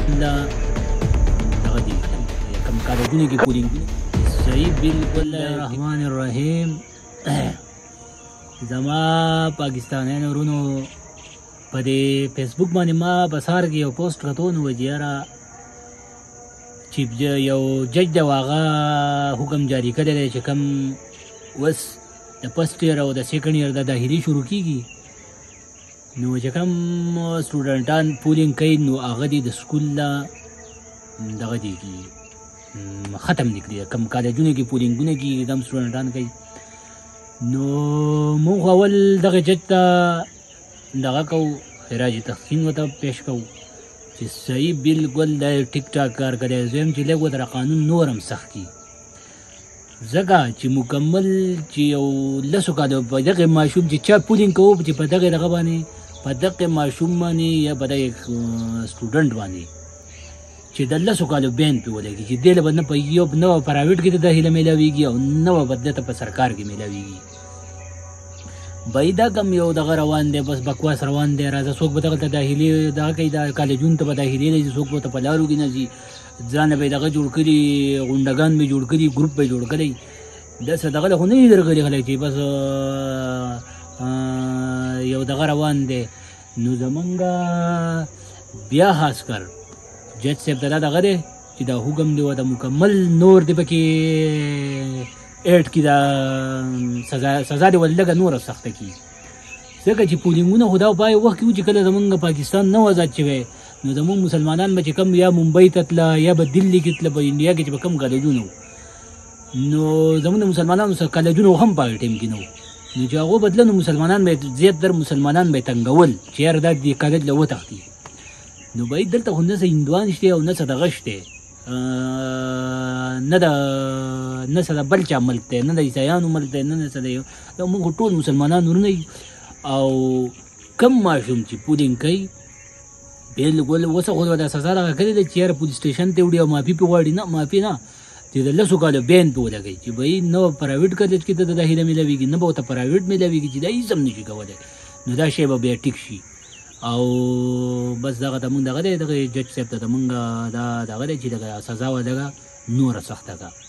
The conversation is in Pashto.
الله دغه دي کوم کارونه کې پولینګ صحیح بالکل الرحمن الرحیم زما پاکستانیانو ورونو په دې فیسبوک باندې ما بسار کې یو پوسټ کتو نو وجیاره چې یو جج د واغه حکم جاری کړی دی چې کوم وس د فرست ایئر او د سیکنډ ایئر د داخلي شروع کیږي نو چې کوم سټوډنټان پولینګ کوي نو هغه دې د سکول نه دغه دي ختم نکړي کوم کالجونه کې پولینګونه کېږي کوم سټوډنټان کوي نو موږ اول دغه جج ته دغه کوو خراج تحسین ورته پیش کوو چې صحیح بالکل د ټیک ټاک کار کوي زم چې لږ ورته قانون نور هم سخت کړي ځکه چې مکمل چې یو لسو کالو په دغه ماشوم چې چا پولینګ کوو چې په دغه دغه باندې په دغه ماشوم باندې یا په دغه سټوډنټ باندې چې د لسو کالو بین پې ولګي چې دې له به نه په یو نوه پرایویټ کې د داخله میلاویږي او نوه به دته په سرکار کې میلاویږي بای دا کم یو دغه روان دی بس بکواس روان دی راځه څوک به دغلته داخلي دغه کوي دا کالجونو ته به داخلي نه ځي څوک به ورته په لارو کې نه ځي ځان به یې دغه جوړ کړي غونډګان به یې جوړ کړي ګروپ به یې جوړ کړی داسې دغه له خو نه دي درغلي خلک چې بس یو دغه روان دی نو زمونږ بیا خاص کر جج صاحب ته دا دغه دی چې دا حکم دی د مکمل نور دی پکې ایډ کې دا سزا دی ول لږه نوره سخته کړي ځکه چې پولینګونه خو دا په وخت کې و چې کله زمونږ پاکستان نه و آزاد شوی نو زمونږ مسلمانان به چې کم یا ممبۍ ته تله یا به دلي کې تله په انډیا کې چې به کم کالجونه وو نو زمونږ د مسلمانانو سره کالجونه هم په هغه ټایم کې نه وو نو چې هغو بدله نو مسلمانان به زیاتره مسلمانان به یې تنګول چې یاره دا دې کالج له وتښتي نو به یې دلته خو نه څه هندوان شته او نه څه دغه شته نه څه د بل چا ملک دی نه د عیسایانو ملک دی نه څه دی دا موږ ټول مسلمانان ورونه او کم ماشوم چې پولینګ کوي بالکل اوس خو د سزا دغه کړې ده چې یاره پولیس سټیشن ته وړي او معافي پې غواړي نه معافي نه چې د لسو کالو بین پې ولګوي چې بهی نه به پرایویټ کالج کې ته د داخله میلاویږي نه به ورته پرایویټ میلاویږي چې دا هېڅ هم نشي کولی نو دا شی به بیا ټیک شي او بس دغه ته مونږ دغه دی دغه جج صاحب ته ته مونږ دا دغه دی چې دغه سزا وه دغه نوره سخته کړه